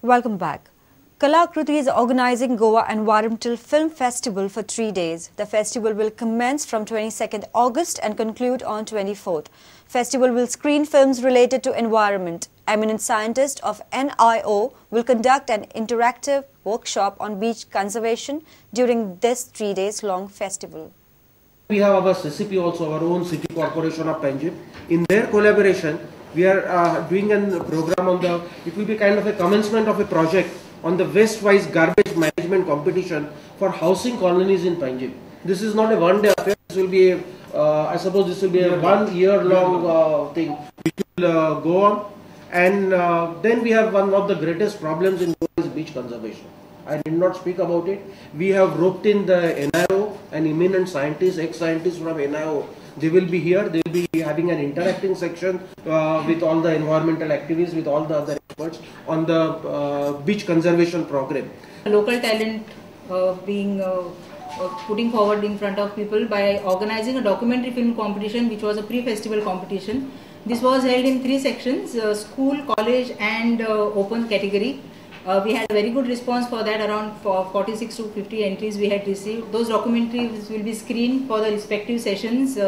Welcome back. Kalakriti is organizing Goa Environmental Film Festival for 3 days. The festival will commence from 22nd August and conclude on 24th. Festival will screen films related to environment. Eminent scientists of NIO will conduct an interactive workshop on beach conservation during this 3 days long festival. We have our CCP also, our own City Corporation of Panjim. In their collaboration, we are doing a program on it will be kind of a commencement of a project on the waste-wise garbage management competition for housing colonies in Panjim. This is not a one-day affair. This will be, I suppose, this will be a 1 year long thing which will go on. And then we have one of the greatest problems in Goa is beach conservation. I did not speak about it. We have roped in the NIO and eminent scientists, ex-scientists from NIO. They will be here. They will be having an interacting section with all the environmental activists, with all the other experts on the beach conservation program. Local talent being putting forward in front of people by organizing a documentary film competition, which was a pre-festival competition. This was held in 3 sections: school, college, and open category. We had a very good response for that. Around 46 to 50 entries we had received. Those documentaries will be screened for the respective sessions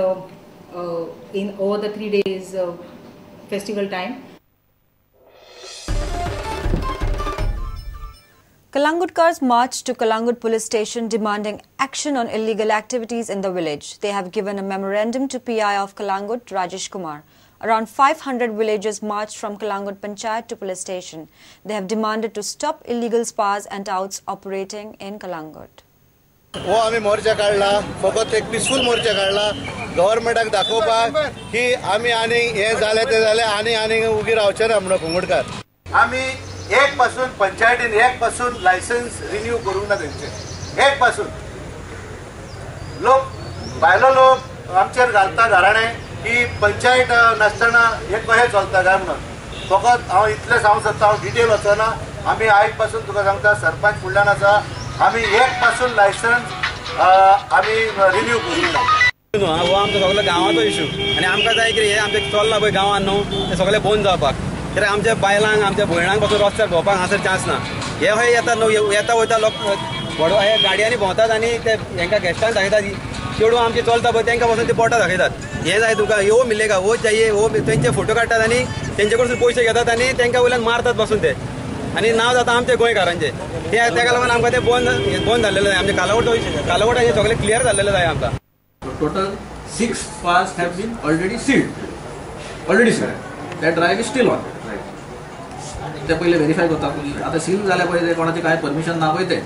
in over the 3 days festival time. Kalangutkar's marched to Kalangut police station demanding action on illegal activities in the village. They have given a memorandum to PI of Kalangut, Rajesh Kumar. Around 500 villagers marched from Kalangut Panchayat to police station. They have demanded to stop illegal spas and touts operating in Kalangut. हो आम्ही मोर्चा काढला, फकत एक peaceful मोर्चा काढला. गव्हर्नमेंटाक दाखोवपाक की आम्ही आणि हे झाले ते झाले आणि उगी रावचे ना म्हणून कुंगुडकार. आम्ही एक पासून पंचायतीन एक पासून लायसन्स रिन्यू करूंक ना त्यांचे. एक पासून लोक बायलो लोक आमचेर घालता घराणे की पंचायत नसताना हे कशें चलता काय म्हणून. फकत हांव इतलें सांगूंक सोदता, हांव डिटेल वचना. आमी आयज पासून तुका सांगता, सरपंच फुडल्यान आसा, आमी एक पासून लायसन्स आमी रिन्यू करूंक ना. हो आमचो सगळो गांवाचो इशू आनी आमकां जाय कितें हे आमचे चल्ला पळय गांवांत न्हू ते सगळे बंद जावपाक. कित्याक आमच्या बायलांक आमच्या भयणांक पासून रस्त्यार भोंवपाक हांगासर चान्स ना. हे खंय येता न्हू, येता वयता लोक व्हड हे गाडयांनी भोंवतात आनी ते हांकां गेस्टांक दाखयतात. चेडूं आमचे चलता पळय तांकां पासून ते बोटां दाखयतात. हे जाय तुका, हो मिलेगा, हो चाहिए, हो तेंचे फोटो काडटात आनी तेंचे कडसून पयशे घेतात आनी तांकां वयल्यान मारतात बसून ते. आनी नांव जाता आमचे गोंयकारांचे. तेका लागून आमकां ते बंद जाल्लेले जाय. आमचे कालावड हे सगळे क्लियर जाल्लेले जाय आमकां. Total 6 spas have been already sealed. That drive is still on. ते पहिले व्हेरीफाय करतात. आता सील झाल्या पहिले कोणाची काय परमिशन ना पळय ते.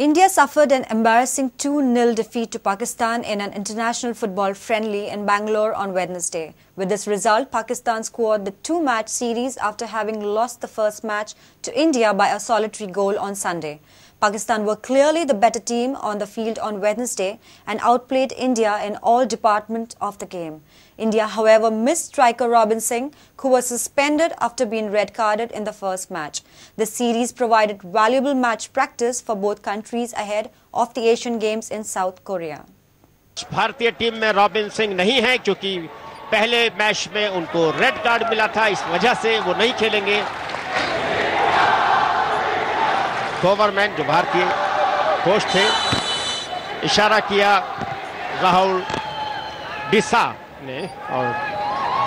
India suffered an embarrassing 2-0 defeat to Pakistan in an international football friendly in Bangalore on Wednesday. With this result, Pakistan scored the 2-match series after having lost the first match to India by a solitary goal on Sunday. Pakistan were clearly the better team on the field on Wednesday and outplayed India in all departments of the game. India, however, missed striker Robin Singh, who was suspended after being red-carded in the first match. The series provided valuable match practice for both countries ahead of the Asian Games in South Korea. भारतीय team में robin Singh नहीं है क्योंकि पहले match में उनको red card मिला था, इस वजह से वो नहीं खेलेंगे. गवर्नमेंट जो भारतीय कोच थे, इशारा किया राहुल डिसा ने और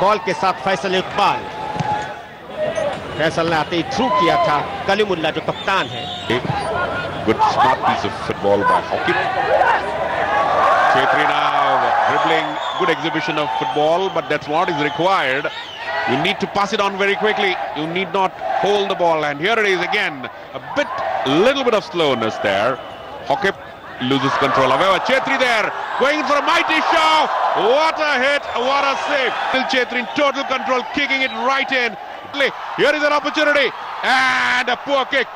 बॉल के साथ फैसल इकबाल. फैसल ने आते ही थ्रू किया था कलीमुल्ला जो कप्तान है. Good smart piece of football by Hokip. Chetri now dribbling, good exhibition of football, but that's what is required. You need to pass it on very quickly. You need not hold the ball, and here it is again. A little bit of slowness there. Hokip loses control. However, Chetri there, going for a mighty shot. What a hit, what a save. Still Chetri in total control, kicking it right in. Here is an opportunity, and a poor kick.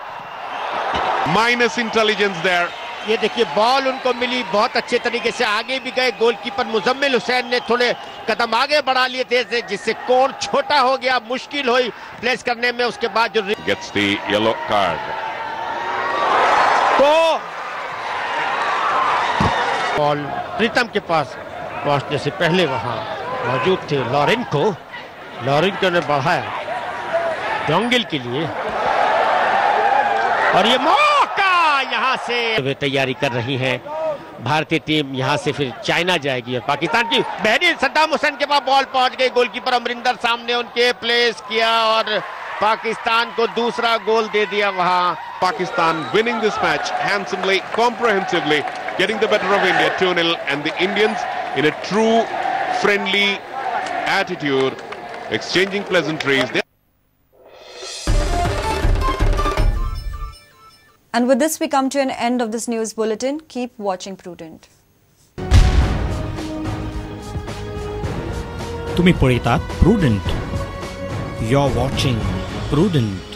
Minus intelligence there. ये देखिए ball उनको मिली, बहुत अच्छे तरीके से आगे भी गए. गोलकीपर मुजम्मिल हुसैन ने थोड़े कदम आगे बढ़ा लिए थे जिससे कोण छोटा हो गया, मुश्किल हुई प्लेस करने में. उसके बाद जो Gets the yellow card. तो बॉल प्रीतम के पास पहुंचने से पहले वहां मौजूद थे लॉरेंको लॉरेंटो ने बढ़ाया डोंगिल के लिए और ये मौका यहां से वे तैयारी कर रही हैं भारतीय टीम। यहां से फिर चाइना जाएगी और पाकिस्तान की बेहतरीन सद्दाम हुसैन के पास बॉल पहुंच गई। गोलकीपर अमरिंदर सामने उनके प्लेस किया और पाकिस्तान को दूसरा गोल दे दिया वहां। Pakistan winning this match handsomely, comprehensively, getting the better of India 2-0, and the Indians in a true friendly attitude, exchanging pleasantries. And with this, we come to an end of this news bulletin. Keep watching Prudent. तुम्ही पळयतात Prudent. You're watching Prudent.